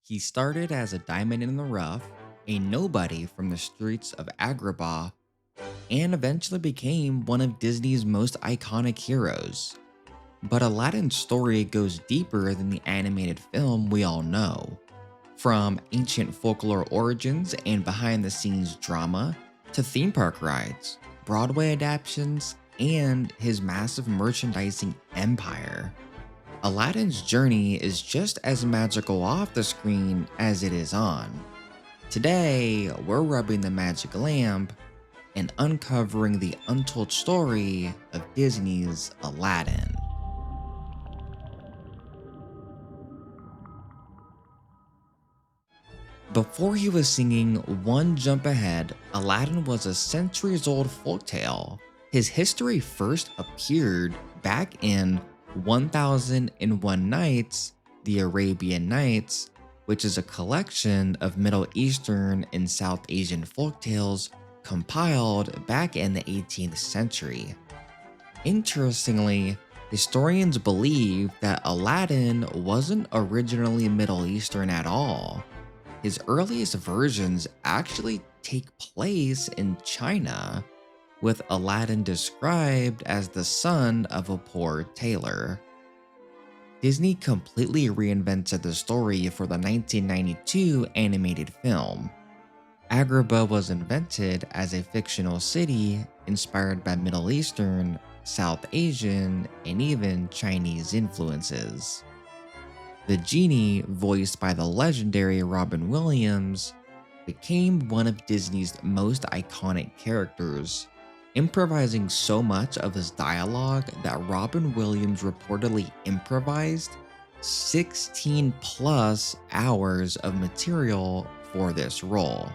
He started as a diamond in the rough, a nobody from the streets of Agrabah, and eventually became one of Disney's most iconic heroes. But Aladdin's story goes deeper than the animated film we all know. From ancient folklore origins and behind the scenes drama to theme park rides, Broadway adaptations, and his massive merchandising empire. Aladdin's journey is just as magical off the screen as it is on. Today, we're rubbing the magic lamp and uncovering the untold story of Disney's Aladdin. Before he was singing One Jump Ahead, Aladdin was a centuries old folktale. His history first appeared back in 1001 Nights, the Arabian Nights, which is a collection of Middle Eastern and South Asian folktales compiled back in the 18th century. Interestingly, historians believe that Aladdin wasn't originally Middle Eastern at all. His earliest versions actually take place in China, with Aladdin described as the son of a poor tailor. Disney completely reinvented the story for the 1992 animated film. Agrabah was invented as a fictional city inspired by Middle Eastern, South Asian, and even Chinese influences. The Genie, voiced by the legendary Robin Williams, became one of Disney's most iconic characters, improvising so much of his dialogue that Robin Williams reportedly improvised 16 plus hours of material for this role.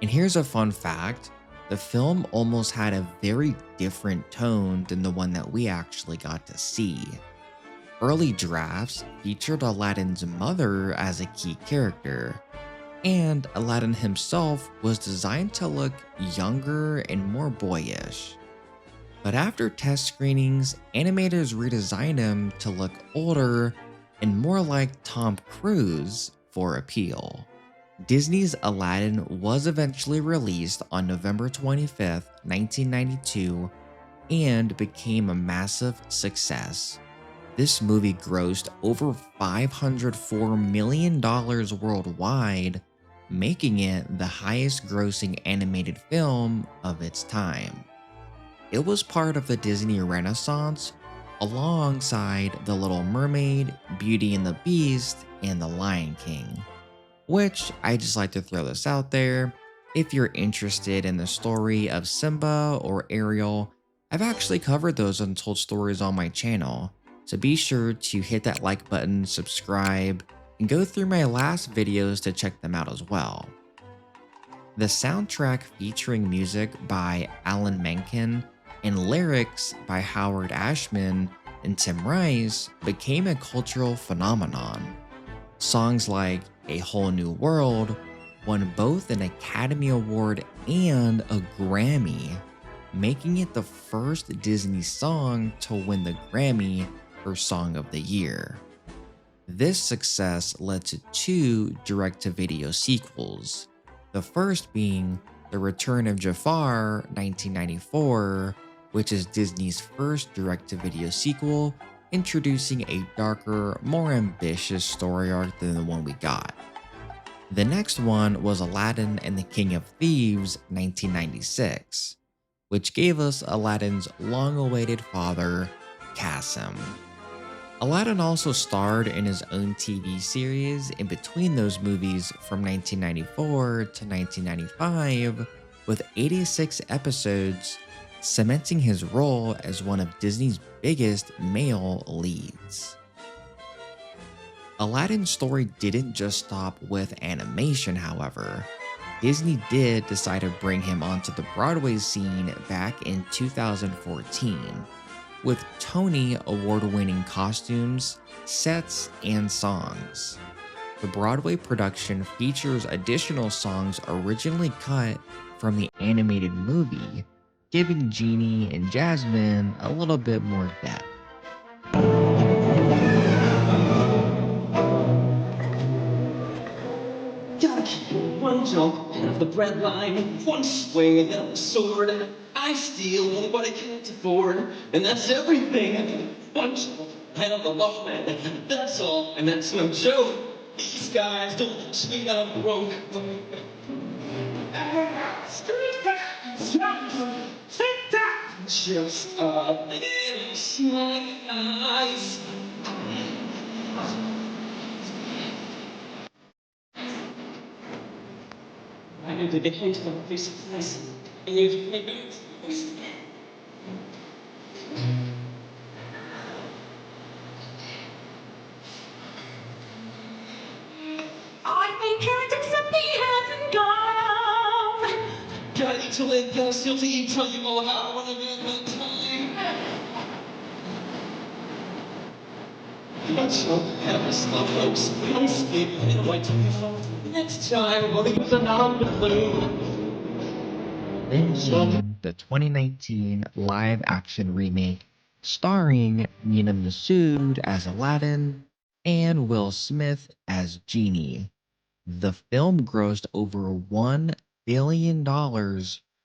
And here's a fun fact: the film almost had a very different tone than the one that we actually got to see. Early drafts featured Aladdin's mother as a key character, and Aladdin himself was designed to look younger and more boyish. But after test screenings, animators redesigned him to look older and more like Tom Cruise for appeal. Disney's Aladdin was eventually released on November 25th, 1992, and became a massive success. This movie grossed over $504 million worldwide, making it the highest grossing animated film of its time. It was part of the Disney Renaissance alongside The Little Mermaid, Beauty and the Beast, and The Lion King. Which, I just like to throw this out there, if you're interested in the story of Simba or Ariel, I've actually covered those untold stories on my channel. So be sure to hit that like button, subscribe, and go through my last videos to check them out as well. The soundtrack, featuring music by Alan Menken and lyrics by Howard Ashman and Tim Rice, became a cultural phenomenon. Songs like A Whole New World won both an Academy Award and a Grammy, making it the first Disney song to win the Grammy for Song of the Year. This success led to two direct-to-video sequels, the first being The Return of Jafar 1994, which is Disney's first direct-to-video sequel, introducing a darker, more ambitious story arc than the one we got. The next one was Aladdin and the King of Thieves 1996, which gave us Aladdin's long-awaited father, Qasim. Aladdin also starred in his own TV series in between those movies from 1994 to 1995, with 86 episodes, cementing his role as one of Disney's biggest male leads. Aladdin's story didn't just stop with animation, however. Disney did decide to bring him onto the Broadway scene back in 2014, with Tony Award-winning costumes, sets, and songs. The Broadway production features additional songs originally cut from the animated movie, giving Genie and Jasmine a little bit more depth. Gotta keep one jump ahead of the bread line, one swing of the sword. I steal what I can't afford, and that's everything. One jump ahead of the law man, that's all, and that's no joke. These guys don't sweet I'm broke. Just a little slice. I need to get into the face of nice. I need to make it. I can't accept he hasn't gone. Gotta to let go, still to eat, tell you all how I wanna be at that time. Let's go have a slow folks. We don't skip and wait till you fall. Next time we'll use another blue. Then came the 2019 live-action remake starring Nina Masood as Aladdin and Will Smith as Genie. The film grossed over $1 billion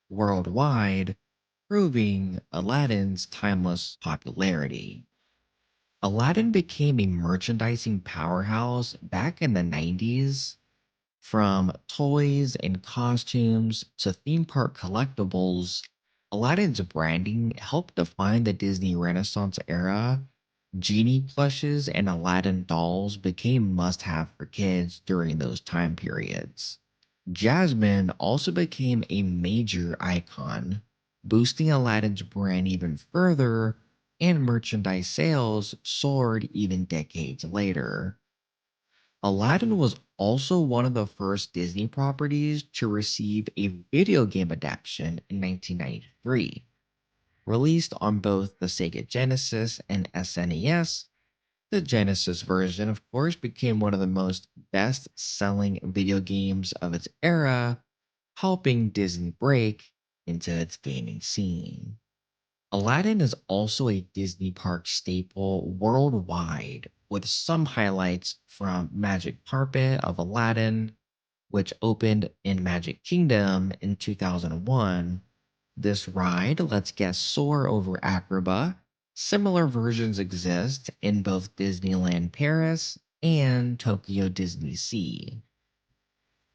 worldwide, proving Aladdin's timeless popularity. Aladdin became a merchandising powerhouse back in the 90s. From toys and costumes to theme park collectibles, Aladdin's branding helped define the Disney Renaissance era. Genie plushes and Aladdin dolls became must have for kids during those time periods. Jasmine also became a major icon, boosting Aladdin's brand even further, and merchandise sales soared even decades later. Aladdin was also one of the first Disney properties to receive a video game adaptation in 1993. Released on both the Sega Genesis and SNES, the Genesis version, of course, became one of the most best selling video games of its era, helping Disney break into its gaming scene. Aladdin is also a Disney park staple worldwide, with some highlights from Magic Carpet of Aladdin, which opened in Magic Kingdom in 2001. This ride lets guests soar over Agrabah. Similar versions exist in both Disneyland Paris and Tokyo Disney Sea.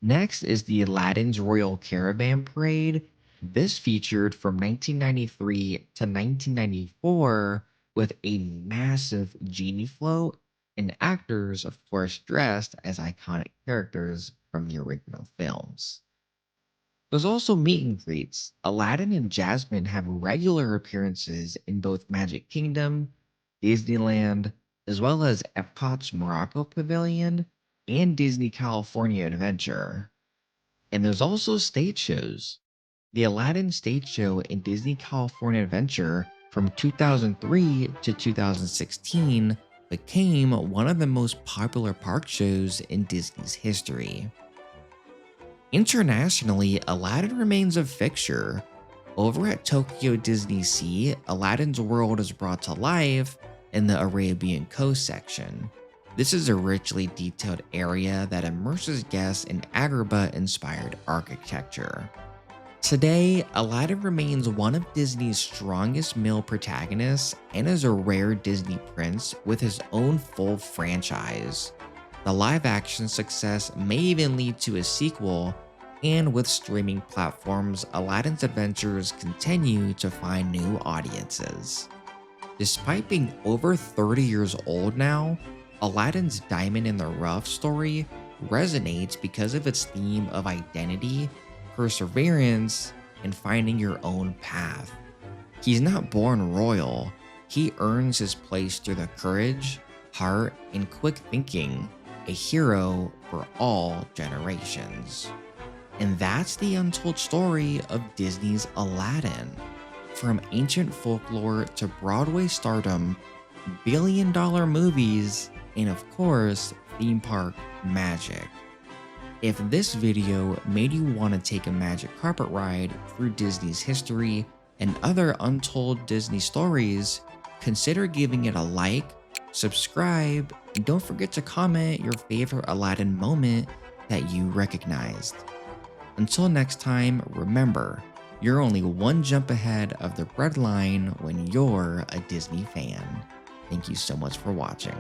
Next is the Aladdin's Royal Caravan Parade. This featured from 1993 to 1994 with a massive genie float and actors, of course, dressed as iconic characters from the original films. There's also meet and greets. Aladdin and Jasmine have regular appearances in both Magic Kingdom, Disneyland, as well as Epcot's Morocco Pavilion and Disney California Adventure. And there's also stage shows. The Aladdin stage show in Disney California Adventure from 2003 to 2016 became one of the most popular park shows in Disney's history. Internationally, Aladdin remains a fixture. Over at Tokyo Disney Sea, Aladdin's world is brought to life in the Arabian Coast section. This is a richly detailed area that immerses guests in Agrabah-inspired architecture. Today, Aladdin remains one of Disney's strongest male protagonists and is a rare Disney prince with his own full franchise. The live-action success may even lead to a sequel, and with streaming platforms, Aladdin's adventures continue to find new audiences. Despite being over 30 years old now, Aladdin's Diamond in the Rough story resonates because of its theme of identity, perseverance, and finding your own path. He's not born royal, he earns his place through the courage, heart, and quick thinking, a hero for all generations. And that's the untold story of Disney's Aladdin. From ancient folklore to Broadway stardom, billion-dollar movies, and of course, theme park magic. If this video made you want to take a magic carpet ride through Disney's history and other untold Disney stories, consider giving it a like, subscribe, and don't forget to comment your favorite Aladdin moment that you recognized. Until next time, remember, you're only one jump ahead of the red line when you're a Disney fan. Thank you so much for watching.